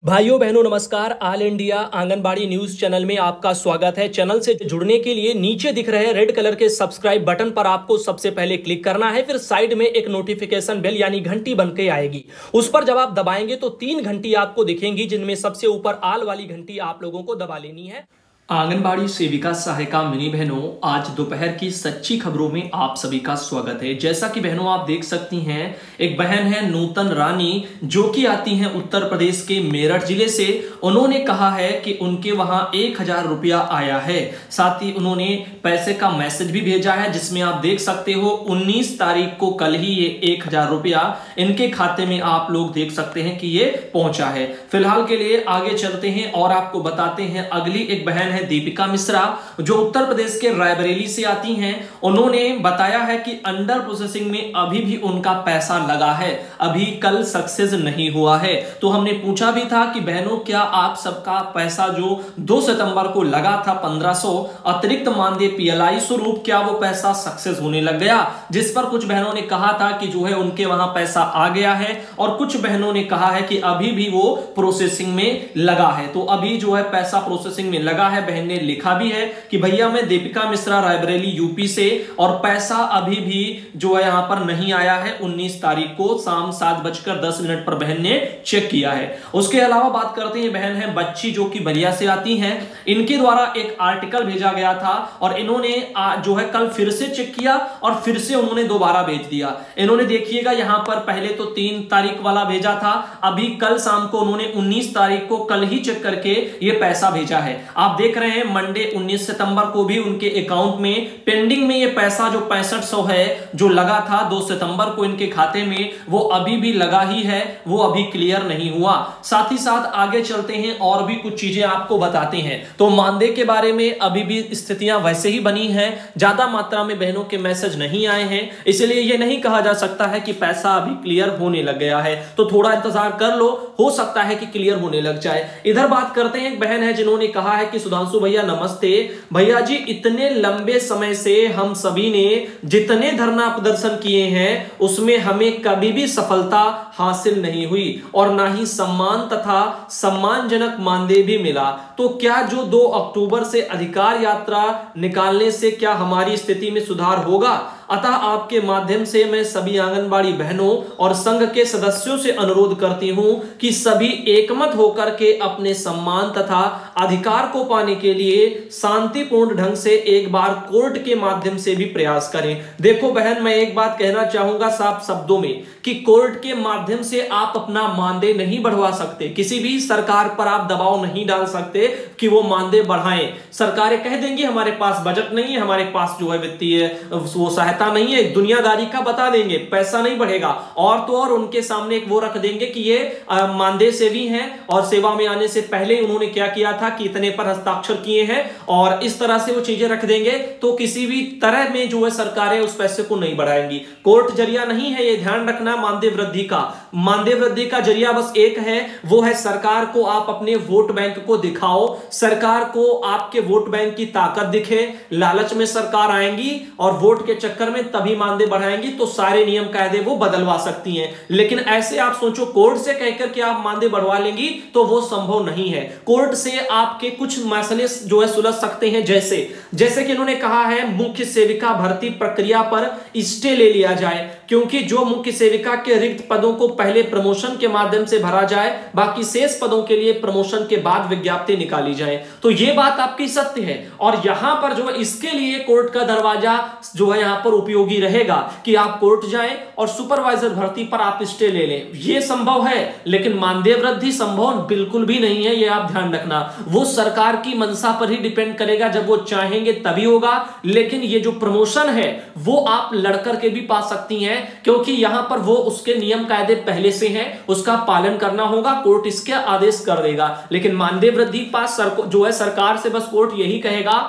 भाइयों बहनों नमस्कार। All India anganwadi news channel में आपका स्वागत है। चैनल से जुड़ने के लिए नीचे दिख रहे रेड कलर के सब्सक्राइब बटन पर आपको सबसे पहले क्लिक करना है। फिर साइड में एक नोटिफिकेशन बेल यानी घंटी बनके आएगी, उस पर जब आप दबाएंगे तो 3 घंटी आपको दिखेंगी, जिनमें सबसे ऊपर ऑल वाली घंटी आप लोगों को दबा लेनी है। आंगनबाड़ी सेविका सहायिका मिनी बहनों, आज दोपहर की सच्ची खबरों में आप सभी का स्वागत है। जैसा कि बहनों आप देख सकती हैं, एक बहन है नूतन रानी, जो कि आती हैं उत्तर प्रदेश के मेरठ जिले से। उन्होंने कहा है कि उनके वहां 1000 रुपया आया है। साथ ही उन्होंने पैसे का मैसेज भी भेजा है, जिसमें आप देख सकते हो 19 तारीख को कल ही ये 1000 रुपया इनके खाते में आप लोग देख सकते हैं कि ये पहुंचा है। फिलहाल के लिए आगे चलते हैं और आपको बताते हैं। अगली एक बहन दीपिका मिश्रा, जो उत्तर प्रदेश के रायबरेली से आती हैं। उन्होंने बताया है कि अंडर प्रोसेसिंग में अभी भी उनका पैसा लगा है, अभी कल सक्सेस नहीं हुआ है। तो हमने पूछा भी था कि बहनों, क्या आप सबका पैसा जो 2 सितंबर को लगा था 1500 अतिरिक्त मानदेय पीएलआई स्वरूप, क्या वो पैसा सक्सेस होने लग गया? जिस पर कुछ बहनों ने कहा था कि जो है उनके वहां पैसा आ गया है, और कुछ बहनों ने कहा है कि अभी भी वो प्रोसेसिंग में लगा है। तो अभी जो है पैसा प्रोसेसिंग में लगा है। बहन ने लिखा भी है कि भैया मैं दीपिका मिश्रा रायबरेली यूपी से, और पैसा अभी भी जो है यहां पर नहीं आया है। 19 तारीख को शाम 7:10 पर बहन ने चेक किया है। उसके अलावा बात करते हैं, बहन है बच्ची, जो कि बलिया से आती हैं। इनके द्वारा एक आर्टिकल भेजा गया था और इन्होंने जो है कल फिर से चेक किया और फिर से उन्होंने दोबारा भेज दिया। इन्होंने देखिएगा यहां पर पहले तो 3 तारीख वाला भेजा था, अभी कल शाम को उन्होंने 19 तारीख को कल ही चेक करके ये पैसा भेजा है। आप देख रहे हैं मंडे 19 सितंबर को भी उनके अकाउंट में पेंडिंग में ये पैसा जो 6500 है, जो लगा था 2 सितंबर को इनके खाते में, वो अभी भी लगा ही है, वो अभी क्लियर नहीं हुआ। साथ ही साथ आगे चलते हैं और भी कुछ चीजें आपको बताते हैं। तो मानदेय के बारे में अभी भी स्थितियां वैसे ही बनी हैं, ज्यादा मात्रा में बहनों के मैसेज नहीं आए हैं, इसलिए ये नहीं कहा जा सकता है कि पैसा अभी क्लियर होने लग गया है। तो थोड़ा इंतजार कर लो, हो सकता है कि क्लियर होने लग जाए। इधर बात करते हैं, एक बहन है जिन्होंने कहा है कि सुधांशु भैया नमस्ते भैया जी, इतने लंबे समय से हम सभी ने जितने धरना प्रदर्शन किए हैं, उसमें हमें कभी भी सफलता हासिल नहीं हुई और ना ही सम्मान तथा सम्मानजनक मानदेय भी मिला। तो क्या जो 2 अक्टूबर से अधिकार यात्रा निकालने से क्या हमारी स्थिति में सुधार होगा? अतः आपके माध्यम से मैं सभी आंगनबाड़ी बहनों और संघ के सदस्यों से अनुरोध करती हूं कि सभी एकमत होकर के अपने सम्मान तथा अधिकार को पाने के लिए शांतिपूर्ण ढंग से एक बार कोर्ट के माध्यम से भी प्रयास करें। देखो बहन, मैं एक बात कहना चाहूंगा साफ शब्दों में कि कोर्ट के माध्यम से आप अपना मानदेय नहीं बढ़वा सकते। किसी भी सरकार पर आप दबाव नहीं डाल सकते कि वो मानदेय बढ़ाएं। सरकारें कह देंगी हमारे पास बजट नहीं है, हमारे पास जो है वित्तीय वो सहायता नहीं है, दुनियादारी का बता देंगे, पैसा नहीं बढ़ेगा। और तो और उनके सामने एक वो रख देंगे कि ये मानदेय सेवी हैं और सेवा में आने से पहले उन्होंने क्या किया था कि इतने पर हस्ताक्षर किए हैं, और इस तरह से वो चीजें रख देंगे। तो किसी भी तरह में जो है सरकारें उस पैसे को नहीं बढ़ाएंगी। कोर्ट जरिया नहीं है, ये ध्यान रखना। मानदेय वृद्धि का जरिया बस एक है, वो है सरकार को आप अपने वोट बैंक को दिखाओ, सरकार को आपके वोट बैंक की ताकत दिखे। लालच में सरकार आएंगी और वोट के चक्कर में तभी मानदेय बढ़ाएंगी, तो सारे नियम कायदे वो बदलवा सकती हैं। लेकिन ऐसे आप सोचो कोर्ट से कहकर के आप मानदेय बढ़वा लेंगी, तो वो संभव नहीं है। कोर्ट से आपके कुछ मसले जो है सुलझ सकते हैं, जैसे कि इन्होंने कहा है मुख्य सेविका भर्ती प्रक्रिया पर स्टे ले लिया जाए, क्योंकि जो मुख्य सेविका के रिक्त पदों को पहले प्रमोशन के माध्यम से भरा जाए, बाकी शेष पदों के लिए प्रमोशन के बाद विज्ञप्ति निकाली जाए। तो ये बात आपकी सत्य है, और यहां पर जो है इसके लिए कोर्ट का दरवाजा जो है यहां पर उपयोगी रहेगा कि आप कोर्ट जाएं और सुपरवाइजर भर्ती पर आप स्टे ले लें। ये संभव है, लेकिन मानदेय वृद्धि संभव बिल्कुल भी नहीं है, ये आप ध्यान रखना। वो सरकार की मंशा पर ही डिपेंड करेगा, जब वो चाहेंगे तभी होगा। लेकिन ये जो प्रमोशन है वो आप लड़कर के भी पा सकती हैं, क्योंकि यहां पर वो उसके नियम कायदे पहले से हैं, उसका पालन करना होगा, कोर्ट इसके आदेश कर देगा। लेकिन मानदेय वृद्धि पास जो है सरकार से बस कोर्ट यही कहेगा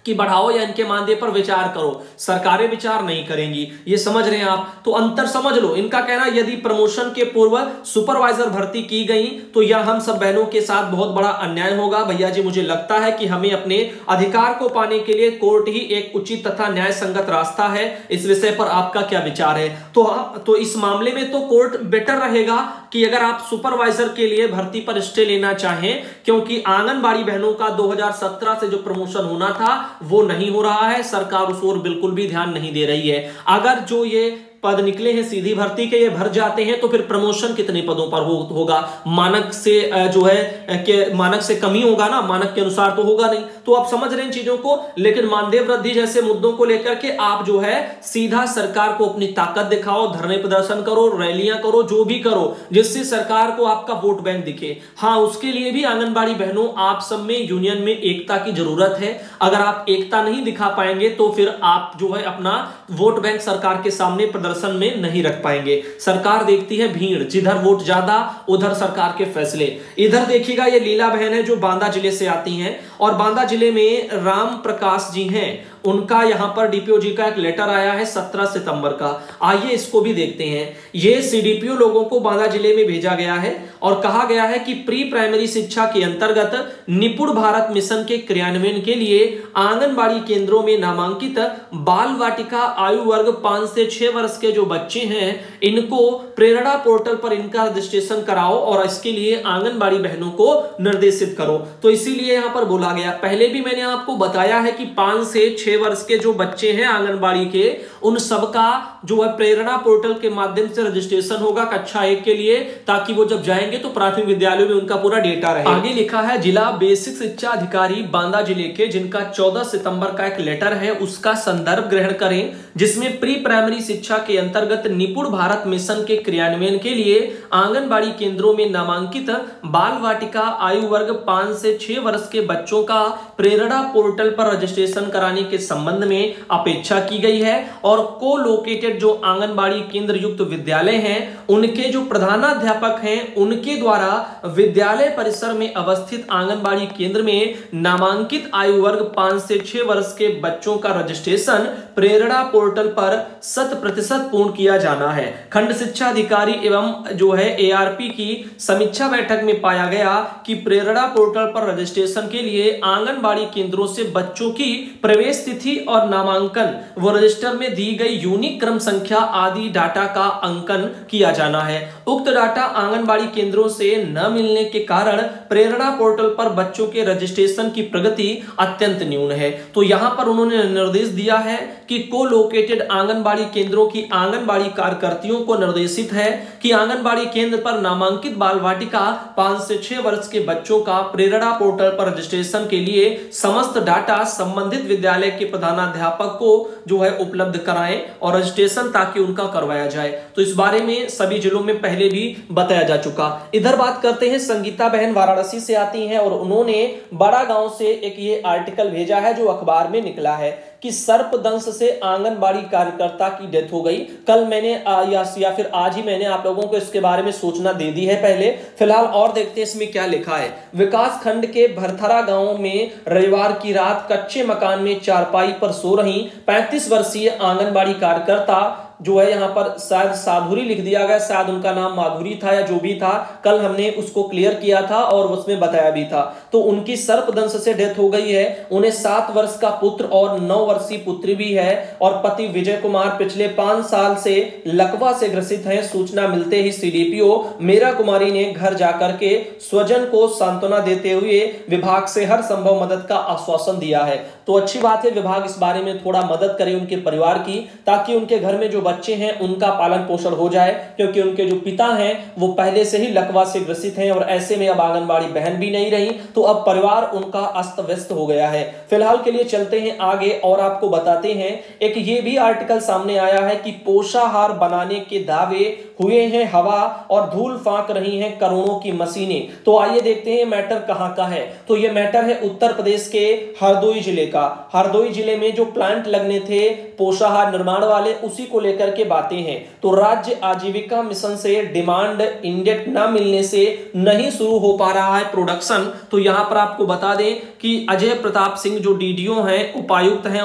कि बढ़ाओ या इनके मानदेय पर विचार करो, सरकारें विचार नहीं करेंगी। ये समझ रहे हैं आप? तो अंतर समझ लो। इनका कहना यदि प्रमोशन के पूर्व सुपरवाइजर भर्ती की गई तो यह हम सब बहनों के साथ बहुत बड़ा अन्याय होगा। भैया जी, मुझे लगता है कि हमें अपने अधिकार को पाने के लिए कोर्ट ही एक उचित तथा न्याय संगत रास्ता है। इस विषय पर आपका क्या विचार है? तो इस मामले में तो कोर्ट बेटर रहेगा कि अगर आप सुपरवाइजर के लिए भर्ती पर स्टे लेना चाहें, क्योंकि आंगनबाड़ी बहनों का 2017 से जो प्रमोशन होना था वो नहीं हो रहा है, सरकार उस ओर बिल्कुल भी ध्यान नहीं दे रही है। अगर जो ये पद निकले हैं सीधी भर्ती के, ये भर जाते हैं तो फिर प्रमोशन कितने पदों पर होगा? मानक से जो है कि मानक से कमी होगा ना, मानक के अनुसार तो होगा नहीं। तो आप समझ रहे हैं इन चीजों को। लेकिन मानदेय वृद्धि जैसे मुद्दों को लेकर के आप जो है सीधा सरकार को अपनी ताकत दिखाओ, धरने प्रदर्शन करो, रैलियां करो, जो भी करो जिससे सरकार को आपका वोट बैंक दिखे। हाँ, उसके लिए भी आंगनबाड़ी बहनों आप सब में यूनियन में एकता की जरूरत है। अगर आप एकता नहीं दिखा पाएंगे तो फिर आप जो है अपना वोट बैंक सरकार के सामने प्रदर्शन में नहीं रख पाएंगे। सरकार देखती है भीड़, जिधर वोट ज्यादा उधर सरकार के फैसले। इधर देखिएगा, ये लीला बहन है जो बांदा जिले से आती हैं और बांदा जिले में राम प्रकाश जी हैं, उनका यहां पर डीपीओ जी का एक लेटर आया है 17 सितंबर का। आइए इसको भी देखते हैं। ये सीडीपीओ लोगों को बांदा जिले में भेजा गया है और कहा गया है कि प्री प्राइमरी शिक्षा के अंतर्गत निपुण भारत मिशन के क्रियान्वयन के लिए आंगनबाड़ी केंद्रों में नामांकित बाल वाटिका आयु वर्ग 5 से 6 वर्ष के जो बच्चे हैं इनको प्रेरणा पोर्टल पर इनका रजिस्ट्रेशन कराओ और इसके लिए आंगनबाड़ी बहनों को निर्देशित करो। तो इसीलिए यहां पर बोला गया। पहले भी मैंने आपको बताया है कि 5 से 6 वर्ष के जो बच्चे हैं आंगनबाड़ी के, उन सबका जो है प्रेरणा पोर्टल के माध्यम से रजिस्ट्रेशन होगा कक्षा 1 के लिए, ताकि वो जब जाएंगे तो प्राथमिक विद्यालयों में उनका पूरा डेटा रहे। आगे लिखा है जिला बेसिक शिक्षा अधिकारी बांदा जिले के, जिनका 14 सितंबर का एक लेटर है, उसका संदर्भ ग्रहण करें, जिसमें प्री प्राइमरी शिक्षा के अंतर्गत निपुण भारत मिशन के क्रियान्वयन के लिए आंगनबाड़ी केंद्रों में नामांकित बाल वाटिका आयु वर्ग 5 से 6 वर्ष के बच्चों का प्रेरणा पोर्टल पर रजिस्ट्रेशन कराने के संबंध में अपेक्षा की गई है और को लोकेटेड जो आंगनबाड़ी केंद्र युक्त विद्यालय हैं उनके जो प्रधानाध्यापक हैं उनके द्वारा विद्यालय परिसर में अवस्थित आंगनबाड़ी केंद्र में नामांकित आयु वर्ग 5 से 6 वर्ष के बच्चों का रजिस्ट्रेशन प्रेरणा पोर्टल पर 100% पूर्ण किया जाना है। खंड शिक्षा अधिकारी एवं जो है एआरपी की समीक्षा बैठक में पाया गया कि प्रेरणा पोर्टल पर रजिस्ट्रेशन के लिए आंगनबाड़ी केंद्रों से बच्चों की प्रवेश तिथि और नामांकन व रजिस्टर में दी गई यूनिक क्रम संख्या आदि डाटा का अंकन किया जाना है। उक्त डाटा आंगनबाड़ी केंद्रों से न मिलने के कारण प्रेरणा पोर्टल पर बच्चों के रजिस्ट्रेशन की प्रगति अत्यंत न्यून है। तो यहां पर उन्होंने निर्देश दिया है कि को लोकेटेड आंगनबाड़ी केंद्रों की आंगनबाड़ी कार्यकर्तियों को निर्देशित है कि आंगनबाड़ी केंद्र पर नामांकित बाल वाटिका 5 से 6 वर्ष के बच्चों का प्रेरणा पोर्टल पर रजिस्ट्रेशन के लिए समस्त डाटा संबंधित विद्यालय के प्रधानाध्यापक को जो है उपलब्ध कराएं और रजिस्ट्रेशन ताकि उनका करवाया जाए। तो इस बारे में सभी जिलों में पहले भी बताया जा चुका। इधर बात करते हैं, संगीता बहन वाराणसी से आती हैं और उन्होंने बड़ा गांव से एक ये आर्टिकल भेजा है जो अखबार में निकला है कि सर्पदंश से आंगनबाड़ी कार्यकर्ता की डेथ हो गई। कल मैंने या फिर आज ही मैंने आप लोगों को इसके बारे में सूचना दे दी है पहले। फिलहाल और देखते हैं इसमें क्या लिखा है। विकास खंड के भरथरा गांव में रविवार की रात कच्चे मकान में चारपाई पर सो रही 35 वर्षीय आंगनबाड़ी कार्यकर्ता जो है यहाँ पर शायद साधुरी लिख दिया गया, शायद उनका नाम माधुरी था या जो भी था, कल हमने उसको क्लियर किया था और उसमें बताया भी था। तो उनकी सर्पदंश से डेथ हो गई है। उन्हें 7 वर्ष का पुत्र और 9 वर्षीय पुत्री भी है और पति विजय कुमार पिछले 5 साल से लकवा से ग्रसित हैं। सूचना मिलते ही सीडीपीओ मीरा कुमारी ने घर जाकर के स्वजन को सांत्वना देते हुए विभाग से हर संभव मदद का आश्वासन दिया है। तो अच्छी बात है, विभाग इस बारे में थोड़ा मदद करे उनके परिवार की, ताकि उनके घर में जो बच्चे हैं उनका पालन पोषण हो जाए, क्योंकि उनके जो पिता हैं वो पहले से ही लकवा से ग्रसित हैं और ऐसे में अब आंगनबाड़ी बहन भी नहीं रही, तो अब परिवार उनका अस्त व्यस्त हो गया है। फिलहाल के लिए चलते हैं आगे और आपको बताते हैं, एक ये भी आर्टिकल सामने आया है कि पोषाहार बनाने के दावे हुए हैं हवा और धूल फांक रही हैं करोड़ों की मशीनें। तो आइए देखते हैं मैटर कहां का है। तो ये मैटर है उत्तर प्रदेश के हरदोई जिले का। हरदोई जिले में जो प्लांट लगने थे पोषाहार निर्माण वाले, उसी को लेकर के बातें हैं। तो राज्य आजीविका मिशन से डिमांड इंडेक्स न मिलने से नहीं शुरू हो पा रहा है प्रोडक्शन। तो यहां पर आपको बता दें कि अजय प्रताप सिंह जो डीडीओ हैं, उपायुक्त हैं,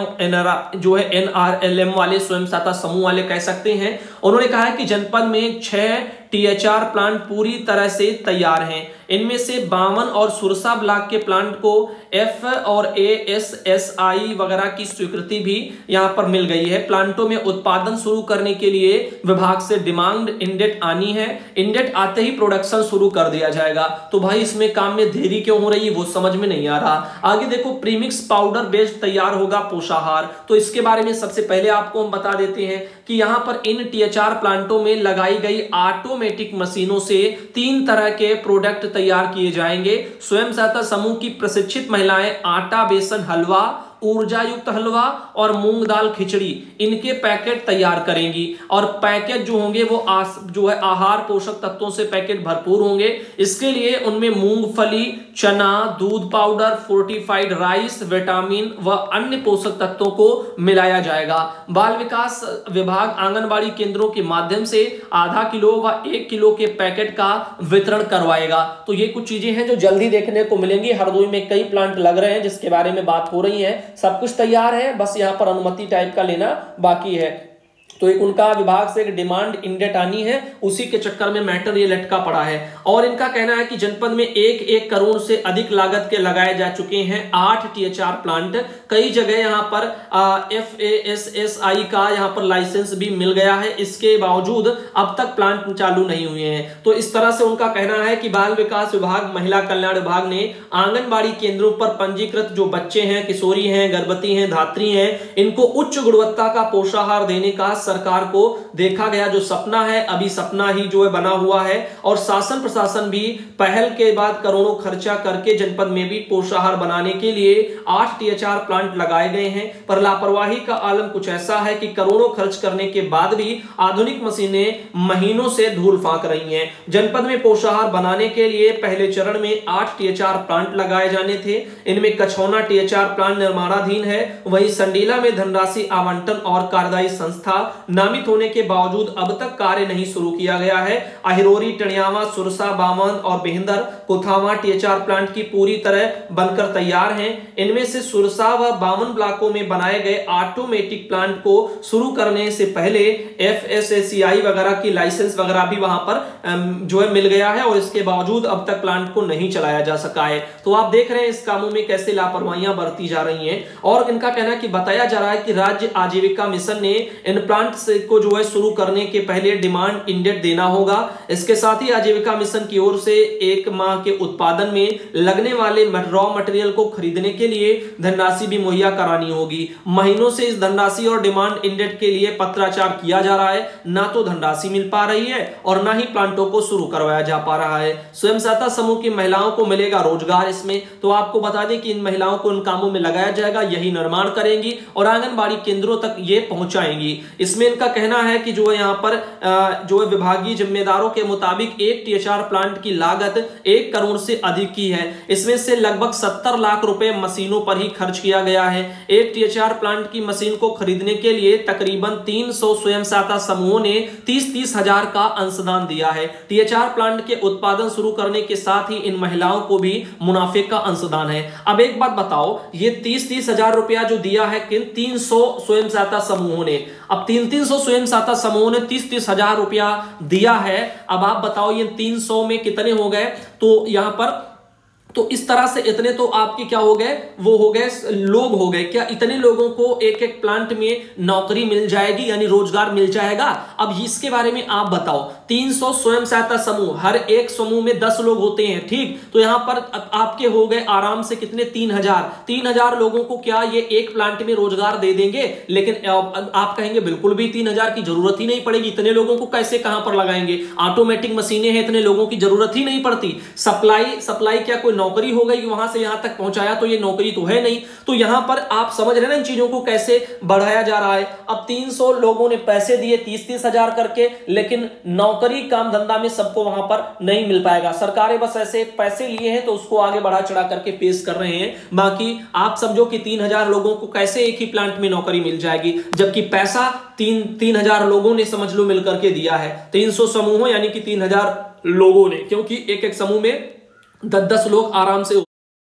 जो है NRLM वाले, स्वयं सहायता समूह वाले कह सकते हैं, उन्होंने कहा है कि जनपद में 6 THR प्लांट पूरी तरह से तैयार हैं। इनमें से 52 और सुरसा ब्लॉक के प्लांट को F और ASSI वगैरह की स्वीकृति भी यहां पर मिल गई है। प्लांटों में उत्पादन शुरू करने के लिए विभाग से डिमांड इंडेट आनी है। इंडेट आते ही प्रोडक्शन शुरू कर दिया जाएगा। तो भाई इसमें काम में देरी क्यों हो रही है वो समझ में नहीं आ रहा। आगे देखो, प्रीमिक्स पाउडर बेस्ड तैयार होगा पोषाहार। तो इसके बारे में सबसे पहले आपको हम बता देते हैं कि यहां पर इन THR प्लांटों में लगाई गई ऑटोमेटिक मशीनों से 3 तरह के प्रोडक्ट तैयार किए जाएंगे। स्वयं सहायता समूह की प्रशिक्षित महिलाएं आटा बेसन हलवा, ऊर्जा युक्त हलवा और मूंग दाल खिचड़ी इनके पैकेट तैयार करेंगी। और पैकेट जो होंगे वो आहार पोषक तत्वों से पैकेट भरपूर होंगे। इसके लिए उनमें मूंगफली, चना, दूध पाउडर, फोर्टिफाइड राइस, विटामिन व अन्य पोषक तत्वों को मिलाया जाएगा। बाल विकास विभाग आंगनबाड़ी केंद्रों के माध्यम से आधा किलो व 1 किलो के पैकेट का वितरण करवाएगा। तो ये कुछ चीजें हैं जो जल्दी देखने को मिलेंगी। हरदोई में कई प्लांट लग रहे हैं जिसके बारे में बात हो रही है। सब कुछ तैयार है, बस यहां पर अनुमति टाइप का लेना बाकी है। तो एक उनका विभाग से एक डिमांड इंडेट आनी है, उसी के चक्कर में मैटर ये लटका पड़ा है। और इनका कहना है कि जनपद में 1 करोड़ से अधिक लागत के लगाए जा चुके हैं 8 THR प्लांट। कई जगह यहां पर FASSI का यहां पर लाइसेंस भी मिल गया है। इसके बावजूद अब तक प्लांट चालू नहीं हुए हैं। तो इस तरह से उनका कहना है कि बाल विकास विभाग, महिला कल्याण विभाग ने आंगनबाड़ी केंद्रों पर पंजीकृत जो बच्चे हैं, किशोरी हैं, गर्भवती हैं, धात्री हैं, इनको उच्च गुणवत्ता का पोषाहार देने का सरकार को देखा गया जो सपना है, अभी सपना ही जो है बना हुआ है। और शासन प्रशासन भी पहल के बाद करोड़ों खर्चा करके जनपद में भी पोषाहार बनाने के लिए 8 THR प्लांट लगाए गए हैं। पर लापरवाही का आलम कुछ ऐसा है कि करोड़ों खर्च करने के बाद भी आधुनिक मशीनें महीनों से धूल फांक रही हैं। जनपद में पोषाहार बनाने के लिए पहले चरण में 8 THR प्लांट लगाए जाने थे। इनमें कछौना THR प्लांट निर्माणाधीन है। वहीं संडीला में धनराशि आवंटन और कार्यदायी संस्था नामित होने के बावजूद अब तक कार्य नहीं शुरू किया गया है। अहिरोरी, टणियावा, सुरसा, बामन और बेहंदर, कुथावा THR प्लांट की पूरी तरह बनकर तैयार हैं। इनमें से सुरसा व बामन ब्लॉकों में बनाए गए ऑटोमेटिक प्लांट को शुरू करने से पहले FSSAI वगैरह की लाइसेंस वगैरह भी वहां पर जो है मिल गया है और इसके बावजूद अब तक प्लांट को नहीं चलाया जा सका है। तो आप देख रहे हैं इस कामों में कैसे लापरवाहियां बरती जा रही हैं। और इनका कहना है कि बताया जा रहा है कि राज्य आजीविका मिशन ने इन प्लांट को जो है शुरू करने के पहले डिमांड इंडेट देना होगा। इसके साथ ही आजीविका मिशन की ओर से 1 माह के उत्पादन में लगने वाले रॉ मटेरियल को खरीदने के लिए धनराशि भी मुहैया करानी होगी। महीनों से इस धनराशि और डिमांड इंडेट के लिए पत्राचार किया जा रहा है, ना तो धनराशि मिल पा रही है और ना ही प्लांटों को शुरू करवाया जा पा रहा है। स्वयं सहायता समूह की महिलाओं को मिलेगा रोजगार इसमें। तो आपको बता दें कि इन महिलाओं को इन कामों में लगाया जाएगा, यही निर्माण करेंगी और आंगनबाड़ी केंद्रों तक ये पहुंचाएंगी। इसमें इनका कहना है कि जो है यहां पर जो है विभागीय जिम्मेदारों के मुताबिक 1 THR प्लांट की लागत 1 करोड़ से अधिक की है। इसमें से लगभग 70 लाख रुपए मशीनों पर ही खर्च किया गया है। 1 THR प्लांट की मशीन को खरीदने के लिए तकरीबन 300 स्वयं सहायता समूहों ने 30-30 हजार का अंशदान दिया है। THR प्लांट के उत्पादन शुरू करने के साथ ही इन महिलाओं को भी मुनाफे का अंशदान है। अब एक बात बताओ, ये 30-30 हजार रुपया जो दिया है किन 300 स्वयं सहायता समूहों ने, अब 300 स्वयं सहायता समूहों ने 30-30 हजार रुपया दिया है। अब आप बताओ ये 300 में कितने हो गए। तो यहां पर तो इस तरह से इतने तो आपके क्या हो गए, वो हो गए लोग हो गए। क्या इतने लोगों को एक एक प्लांट में नौकरी मिल जाएगी, यानी रोजगार मिल जाएगा? अब इसके बारे में आप बताओ। 300 स्वयं सहायता समूह, हर एक समूह में 10 लोग होते हैं, ठीक। तो यहां पर आपके हो गए आराम से कितने, 3000 लोगों को क्या ये एक प्लांट में रोजगार दे देंगे? लेकिन आप कहेंगे बिल्कुल भी 3000 की जरूरत ही नहीं पड़ेगी, इतने लोगों को कैसे कहां पर लगाएंगे? ऑटोमेटिक मशीनें हैं, इतने लोगों की जरूरत ही नहीं पड़ती। सप्लाई क्या कोई नौकरी हो गई वहां से यहां तक पहुंचाया? तो ये नौकरी तो है नहीं। तो यहां पर आप समझ रहे हैं ना इन चीजों को कैसे बढ़ाया जा रहा है। अब 300 लोगों ने पैसे दिए 30-30 हजार करके, लेकिन नौकरी काम धंधा में सबको वहां पर नहीं मिल पाएगा। सरकारें बस ऐसे पैसे लिए हैं तो उसको आगे बढ़ा चढ़ा करके पेश कर रहे हैं। बाकी आप समझो कि 3000 लोगों को कैसे एक ही प्लांट में नौकरी मिल जाएगी, जबकि पैसा 3000 लोगों ने समझ लो मिलकर के दिया है। 300 समूहों यानी कि 3000 लोगों ने, क्योंकि एक एक समूह में 10-10 लोग आराम से